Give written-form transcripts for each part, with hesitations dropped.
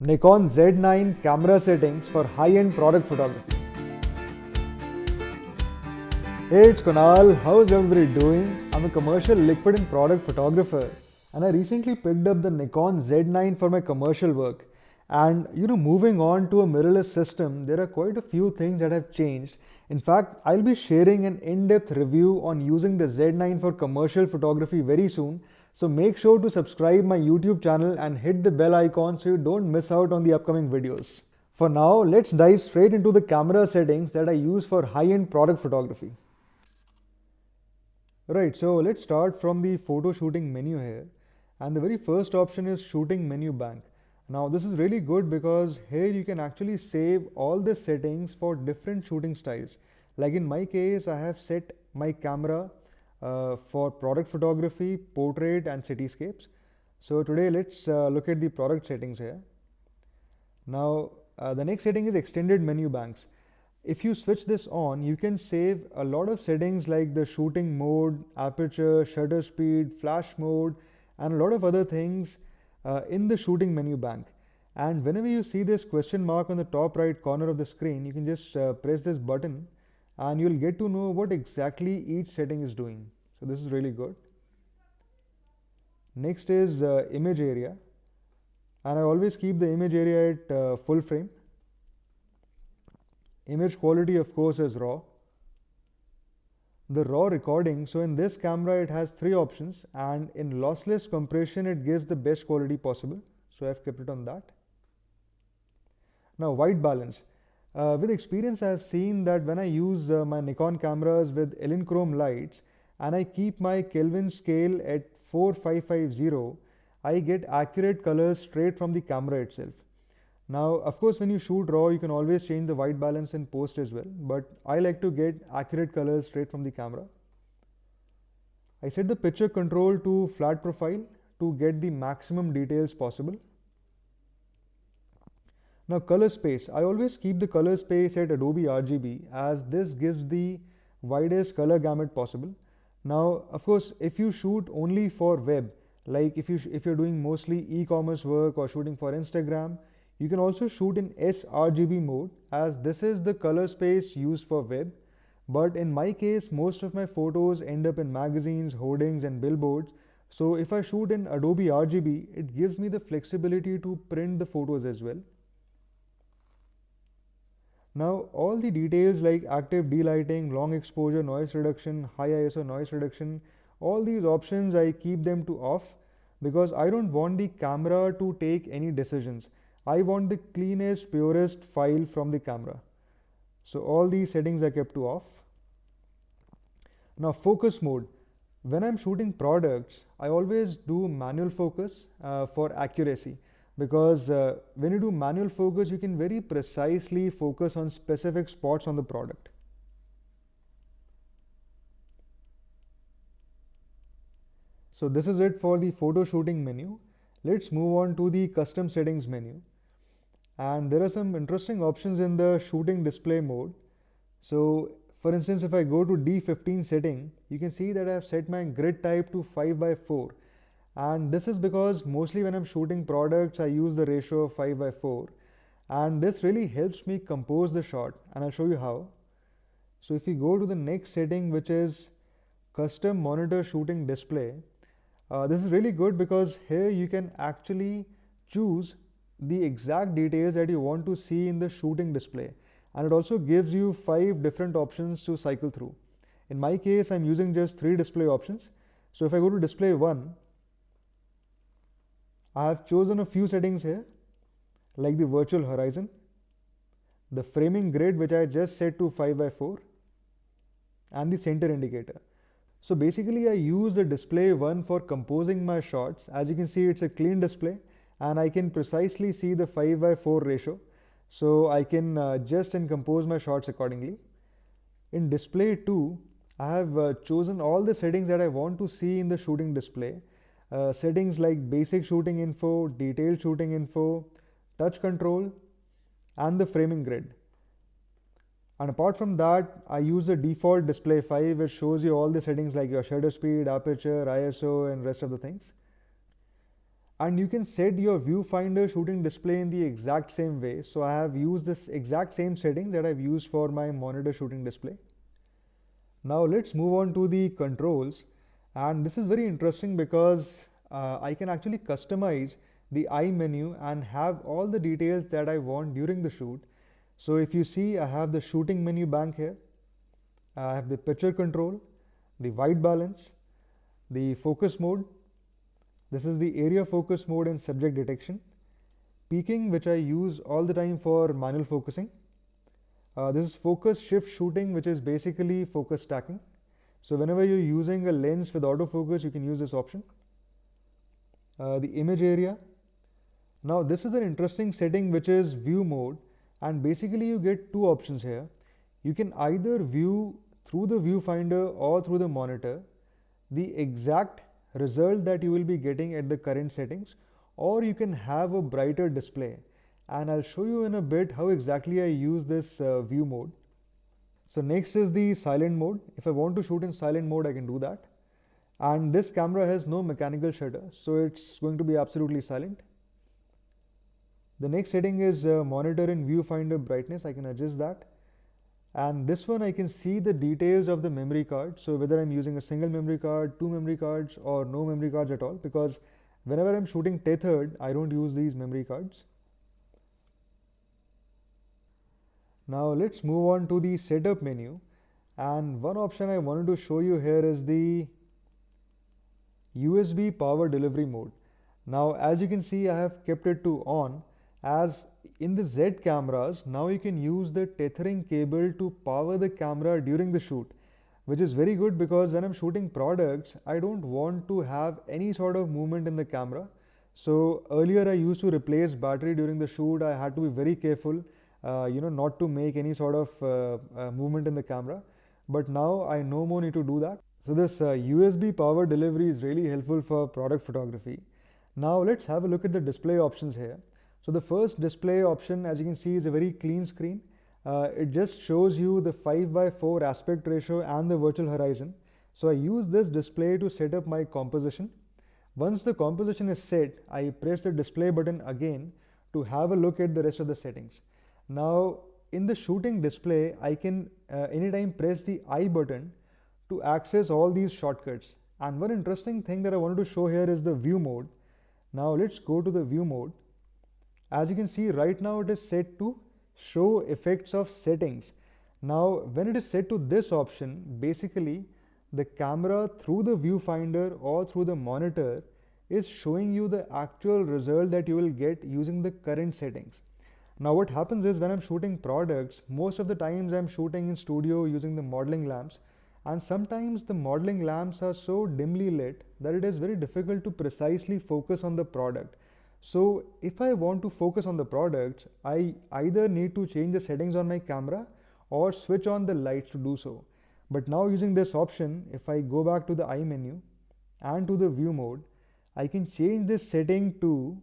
Nikon Z9 camera settings for high-end product photography. Hey, it's Kunal. How's everybody doing? I'm a commercial liquid and product photographer, and I recently picked up the Nikon Z9 for my commercial work. And moving on to a mirrorless system, there are quite a few things that have changed. In fact, I'll be sharing an in-depth review on using the Z9 for commercial photography very soon. So make sure to subscribe my YouTube channel and hit the bell icon so you don't miss out on the upcoming videos. For now, let's dive straight into the camera settings that I use for high-end product photography. Right, so let's start from the photo shooting menu here. And the very first option is shooting menu bank. Now this is really good because here you can actually save all the settings for different shooting styles. Like in my case, I have set my camera for product photography, portrait and cityscapes. So today let's look at the product settings here. Now the next setting is extended menu banks. If you switch this on, you can save a lot of settings like the shooting mode, aperture, shutter speed, flash mode and a lot of other things in the shooting menu bank. And whenever you see this question mark on the top right corner of the screen, you can just press this button and you'll get to know what exactly each setting is doing. So this is really good. Next is image area, and I always keep the image area at full frame. Image quality of course is raw. The raw recording, so in this camera it has three options, and in lossless compression it gives the best quality possible, so I've kept it on that. Now white balance. With experience I have seen that when I use my Nikon cameras with Chrome lights and I keep my Kelvin scale at 4550, I get accurate colors straight from the camera itself. Now of course when you shoot raw you can always change the white balance in post as well, but I like to get accurate colors straight from the camera. I set the picture control to flat profile to get the maximum details possible. Now color space, I always keep the color space at Adobe RGB as this gives the widest color gamut possible. Now of course if you shoot only for web, like if you're doing mostly e-commerce work or shooting for Instagram, you can also shoot in sRGB mode as this is the color space used for web. But in my case, most of my photos end up in magazines, hoardings and billboards. So if I shoot in Adobe RGB, it gives me the flexibility to print the photos as well. Now all the details like active delighting, long exposure, noise reduction, high ISO noise reduction, all these options I keep them to off because I don't want the camera to take any decisions. I want the cleanest, purest file from the camera. So all these settings are kept to off. Now focus mode. When I'm shooting products, I always do manual focus for accuracy. Because when you do manual focus, you can very precisely focus on specific spots on the product. So this is it for the photo shooting menu. Let's move on to the custom settings menu. And there are some interesting options in the shooting display mode. So for instance, if I go to D15 setting, you can see that I have set my grid type to 5:4. And this is because mostly when I'm shooting products, I use the ratio of 5:4. And this really helps me compose the shot. And I'll show you how. So if you go to the next setting, which is custom monitor shooting display, this is really good because here you can actually choose the exact details that you want to see in the shooting display. And it also gives you 5 different options to cycle through. In my case, I'm using just 3 display options. So if I go to display 1, I have chosen a few settings here, like the virtual horizon, the framing grid, which I just set to 5:4, and the center indicator. So basically I use the display 1 for composing my shots. As you can see, it's a clean display and I can precisely see the 5:4 ratio. So I can adjust and compose my shots accordingly. In display 2, I have chosen all the settings that I want to see in the shooting display. Settings like basic shooting info, detailed shooting info, touch control and the framing grid. And apart from that, I use the default display 5 which shows you all the settings like your shutter speed, aperture, ISO and rest of the things. And you can set your viewfinder shooting display in the exact same way. So I have used this exact same setting that I've used for my monitor shooting display. Now let's move on to the controls, and this is very interesting because I can actually customize the eye menu and have all the details that I want during the shoot. So if you see, I have the shooting menu bank here, I have the picture control, the white balance, the focus mode, this is the area focus mode and subject detection, peaking, which I use all the time for manual focusing. This is focus shift shooting, which is basically focus stacking. So whenever you're using a lens with autofocus, you can use this option. The image area. Now this is an interesting setting, which is view mode, and basically you get two options here. You can either view through the viewfinder or through the monitor the exact result that you will be getting at the current settings, or you can have a brighter display. And I'll show you in a bit how exactly I use this view mode. So next is the silent mode. If I want to shoot in silent mode, I can do that. And this camera has no mechanical shutter, so it's going to be absolutely silent. The next setting is monitor and viewfinder brightness. I can adjust that. And this one I can see the details of the memory card. So whether I'm using a single memory card, two memory cards, or no memory cards at all, because whenever I'm shooting tethered, I don't use these memory cards. Now let's move on to the setup menu, and one option I wanted to show you here is the USB power delivery mode. Now as you can see, I have kept it to on, as in the Z cameras now you can use the tethering cable to power the camera during the shoot, which is very good because when I'm shooting products, I don't want to have any sort of movement in the camera. So earlier I used to replace battery during the shoot. I had to be very careful not to make any sort of movement in the camera, but now I no more need to do that. So this USB power delivery is really helpful for product photography. Now let's have a look at the display options here. So the first display option, as you can see, is a very clean screen. It just shows you the 5:4 aspect ratio and the virtual horizon. So I use this display to set up my composition. Once the composition is set, I press the display button again to have a look at the rest of the settings. Now in the shooting display, I can anytime press the I button to access all these shortcuts. And one interesting thing that I wanted to show here is the view mode. Now let's go to the view mode. As you can see right now, it is set to show effects of settings. Now when it is set to this option, basically the camera through the viewfinder or through the monitor is showing you the actual result that you will get using the current settings. Now what happens is, when I'm shooting products, most of the times I'm shooting in studio using the modeling lamps, and sometimes the modeling lamps are so dimly lit that it is very difficult to precisely focus on the product. So if I want to focus on the products, I either need to change the settings on my camera or switch on the lights to do so. But now using this option, if I go back to the eye menu and to the view mode, I can change this setting to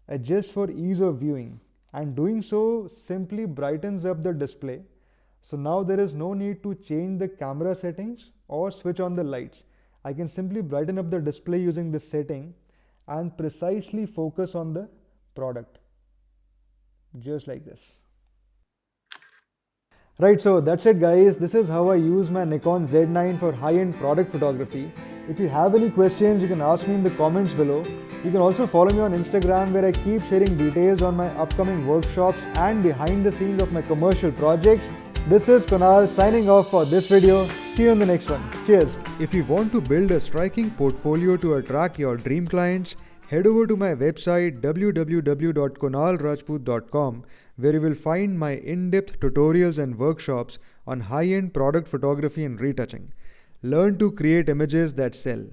adjust for ease of viewing, and doing so simply brightens up the display. So now there is no need to change the camera settings or switch on the lights. I can simply brighten up the display using this setting and precisely focus on the product, just like this. Right, so that's it guys. This is how I use my Nikon Z9 for high-end product photography. If you have any questions, you can ask me in the comments below. You can also follow me on Instagram, where I keep sharing details on my upcoming workshops and behind the scenes of my commercial projects. This is Kunal signing off for this video. See you in the next one. Cheers. If you want to build a striking portfolio to attract your dream clients, head over to my website www.kunalrajput.com, where you will find my in-depth tutorials and workshops on high-end product photography and retouching. Learn to create images that sell.